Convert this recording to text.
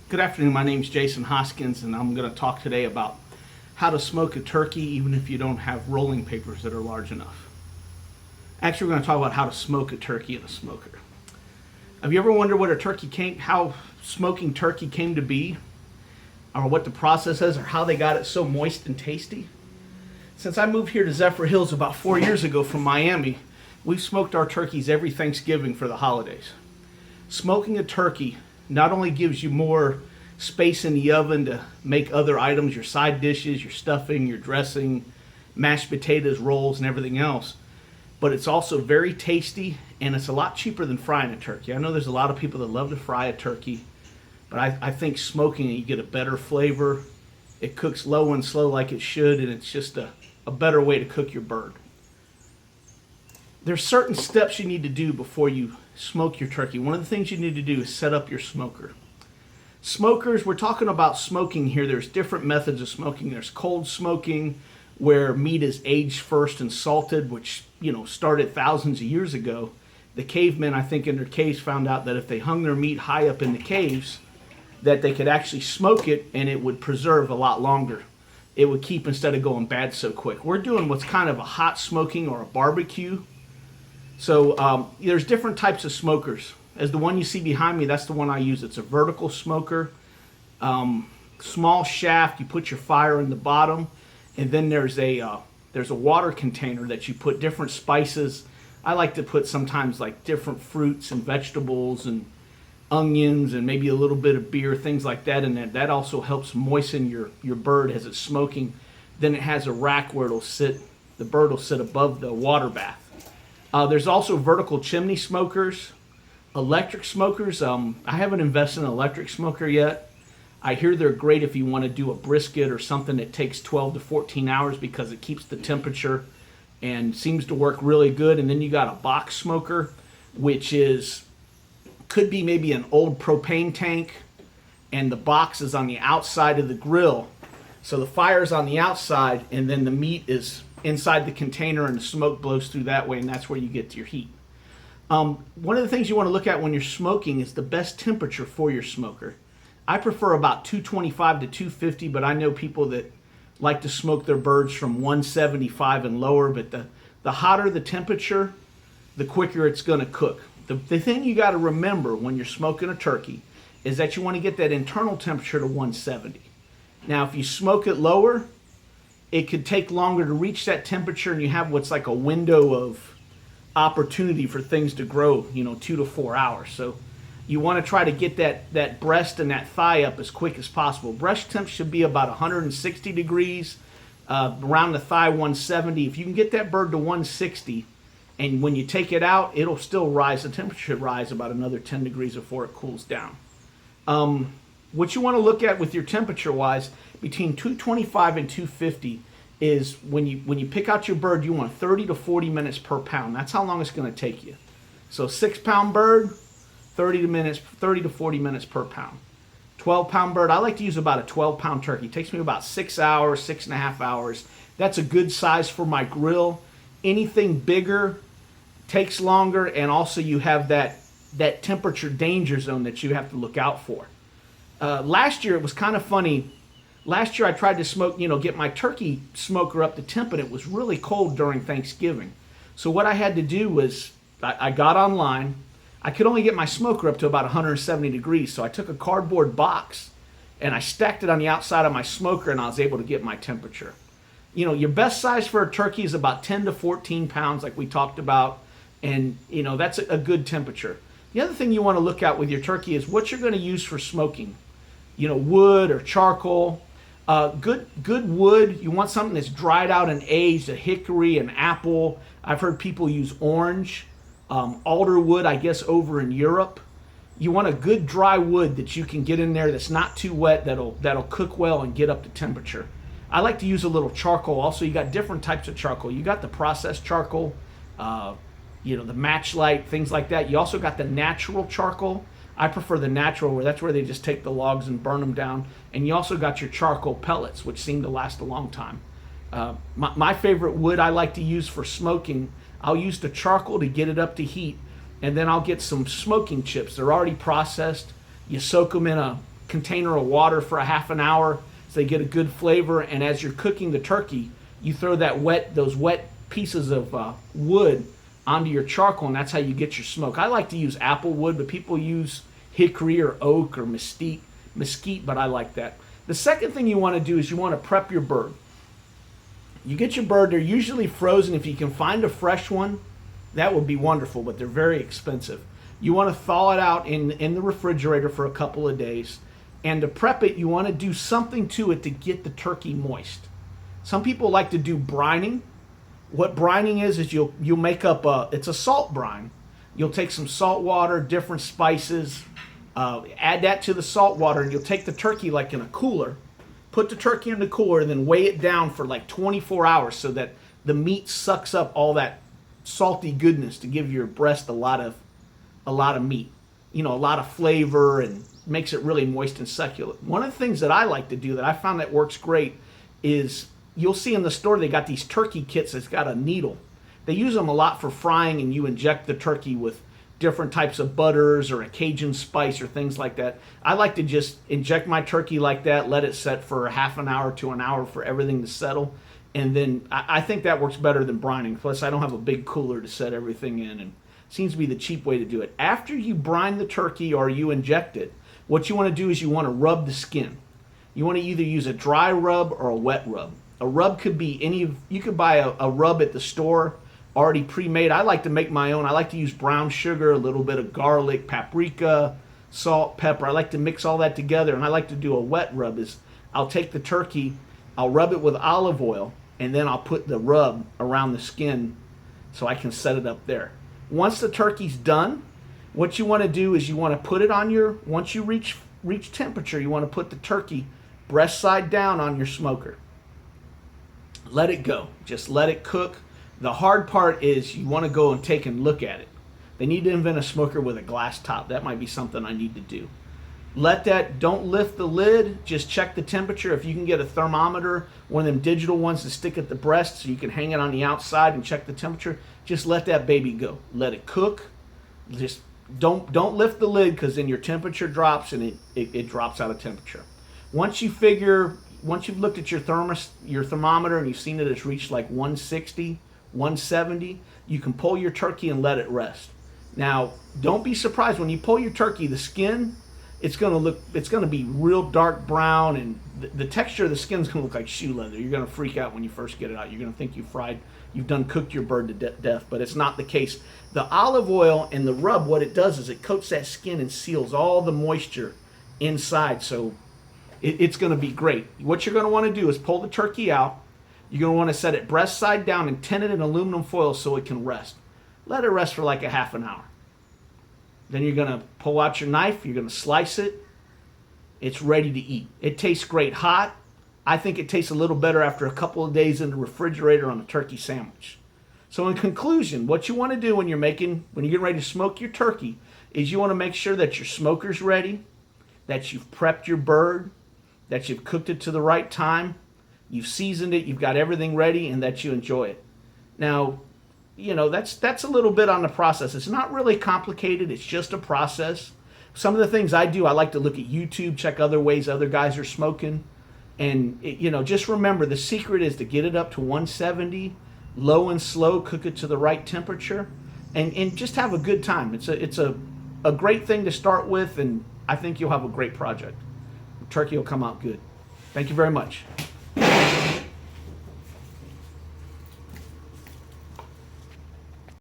Good afternoon, my name is Jason Hoskins, and I'm going to talk today about how to smoke a turkey even if you don't have rolling papers that are large enough. Actually, we're going to talk about how to smoke a turkey in a smoker. Have you ever wondered how smoking turkey came to be, or what the process is, or how they got it so moist and tasty? Since I moved here to Zephyr Hills about 4 years ago from Miami, we've smoked our turkeys every Thanksgiving for the holidays. Smoking a turkey not only gives you more space in the oven to make other items, your side dishes, your stuffing, your dressing, mashed potatoes, rolls, and everything else, but it's also very tasty, and it's a lot cheaper than frying a turkey. I know there's a lot of people that love to fry a turkey, but I think smoking it, you get a better flavor. It cooks low and slow like it should, and it's just a better way to cook your bird. There's certain steps you need to do before you smoke your turkey. One of the things you need to do is set up your smoker. Smokers, we're talking about smoking here. There's different methods of smoking. There's cold smoking, where meat is aged first and salted, which started thousands of years ago. The cavemen, I think, in their caves found out that if they hung their meat high up in the caves, that they could actually smoke it and it would preserve a lot longer. It would keep instead of going bad so quick. We're doing what's kind of a hot smoking or a barbecue. So there's different types of smokers. As the one you see behind me, that's the one I use. It's a vertical smoker. Small shaft, you put your fire in the bottom, and then there's a water container that you put different spices. I like to put sometimes like different fruits and vegetables and onions and maybe a little bit of beer, things like that in there. That also helps moisten your bird as it's smoking. Then it has a rack where the bird will sit above the water bath. There's also vertical chimney smokers, electric smokers. I haven't invested in an electric smoker yet. I hear they're great if you want to do a brisket or something that takes 12 to 14 hours because it keeps the temperature and seems to work really good. And then you got a box smoker, which could be maybe an old propane tank, and the box is on the outside of the grill. So the fire's on the outside, and then the meat is inside the container, and the smoke blows through that way, and that's where you get your heat. One of the things you want to look at when you're smoking is the best temperature for your smoker. I prefer about 225 to 250, but I know people that like to smoke their birds from 175 and lower, but the hotter the temperature, the quicker it's going to cook. The thing you got to remember when you're smoking a turkey is that you want to get that internal temperature to 170. Now, if you smoke it lower, it could take longer to reach that temperature, and you have what's like a window of opportunity for things to grow, 2 to 4 hours. So you want to try to get that breast and that thigh up as quick as possible. Breast temp should be about 160 degrees, around the thigh 170. If you can get that bird to 160, and when you take it out, it'll still rise. The temperature should rise about another 10 degrees before it cools down. What you want to look at with your temperature-wise, between 225 and 250, is when you pick out your bird, you want 30 to 40 minutes per pound. That's how long it's going to take you. So 6-pound bird, 30 to 40 minutes per pound. 12-pound bird, I like to use about a 12-pound turkey. It takes me about 6 hours, 6.5 hours. That's a good size for my grill. Anything bigger takes longer, and also you have that temperature danger zone that you have to look out for. Last year it was kind of funny. Last year I tried to get my turkey smoker up to temp, and it was really cold during Thanksgiving. So what I had to do was I got online. I could only get my smoker up to about 170 degrees, so I took a cardboard box and I stacked it on the outside of my smoker, and I was able to get my temperature. Your best size for a turkey is about 10 to 14 pounds, like we talked about, and that's a good temperature. The other thing you want to look at with your turkey is what you're going to use for smoking. Wood or charcoal. Good wood. You want something that's dried out and aged, a hickory, an apple. I've heard people use orange, alder wood, I guess, over in Europe. You want a good dry wood that you can get in there that's not too wet, that'll cook well and get up to temperature. I like to use a little charcoal. Also, you got different types of charcoal. You got the processed charcoal, the match light, things like that. You also got the natural charcoal. I prefer the natural, where that's where they just take the logs and burn them down. And you also got your charcoal pellets, which seem to last a long time. My favorite wood I like to use for smoking, I'll use the charcoal to get it up to heat, and then I'll get some smoking chips. They're already processed. You soak them in a container of water for a half an hour so they get a good flavor. And as you're cooking the turkey, you throw those wet pieces of wood onto your charcoal, and that's how you get your smoke. I like to use apple wood, but people use hickory or oak or mesquite, but I like that. The second thing you want to do is you want to prep your bird. You get your bird, they're usually frozen. If you can find a fresh one, that would be wonderful, but they're very expensive. You want to thaw it out in the refrigerator for a couple of days. And to prep it, you want to do something to it to get the turkey moist. Some people like to do brining. What brining is you'll make up it's a salt brine. You'll take some salt water, different spices, add that to the salt water, and you'll take the turkey like in a cooler, put the turkey in the cooler, and then weigh it down for like 24 hours so that the meat sucks up all that salty goodness to give your breast a lot of meat, a lot of flavor, and makes it really moist and succulent. One of the things that I like to do that I found that works great is you'll see in the store they got these turkey kits that's got a needle. They use them a lot for frying, and you inject the turkey with different types of butters or a Cajun spice or things like that. I like to just inject my turkey like that, let it set for a half an hour to an hour for everything to settle, and then I think that works better than brining. Plus, I don't have a big cooler to set everything in, and it seems to be the cheap way to do it. After you brine the turkey or you inject it, what you want to do is you want to rub the skin. You want to either use a dry rub or a wet rub. A rub could be you could buy a rub at the store already pre-made. I like to make my own. I like to use brown sugar, a little bit of garlic, paprika, salt, pepper. I like to mix all that together, and I like to do a wet rub. I'll take the turkey, I'll rub it with olive oil, and then I'll put the rub around the skin so I can set it up there. Once the turkey's done, what you want to do is you want to put it on once you reach temperature, you want to put the turkey breast side down on your smoker. Let it go. Just let it cook. The hard part is you want to go and take and look at it. They need to invent a smoker with a glass top. That might be something I need to do. Don't lift the lid. Just check the temperature. If you can get a thermometer, one of them digital ones to stick at the breast so you can hang it on the outside and check the temperature, just let that baby go. Let it cook. Just don't lift the lid, because then your temperature drops and it drops out of temperature. Once you've looked at your thermometer and you've seen that it's reached like 160, 170, you can pull your turkey and let it rest. Now, don't be surprised when you pull your turkey, the skin, it's going to be real dark brown, and the texture of the skin is going to look like shoe leather. You're going to freak out when you first get it out. You're going to think you've done cooked your bird to death, but it's not the case. The olive oil and the rub, what it does is it coats that skin and seals all the moisture inside, so it's going to be great. What you're going to want to do is pull the turkey out. You're going to want to set it breast side down and tin it in aluminum foil so it can rest. Let it rest for like a half an hour. Then you're going to pull out your knife. You're going to slice it. It's ready to eat. It tastes great hot. I think it tastes a little better after a couple of days in the refrigerator on a turkey sandwich. So in conclusion, what you want to do when you're getting ready to smoke your turkey is you want to make sure that your smoker's ready, that you've prepped your bird, that you've cooked it to the right time, you've seasoned it, you've got everything ready, and that you enjoy it. Now, that's a little bit on the process. It's not really complicated. It's just a process. Some of the things I do, I like to look at YouTube, check other ways other guys are smoking. And, just remember, the secret is to get it up to 170, low and slow, cook it to the right temperature, and just have a good time. It's a great thing to start with, and I think you'll have a great project. The turkey will come out good. Thank you very much.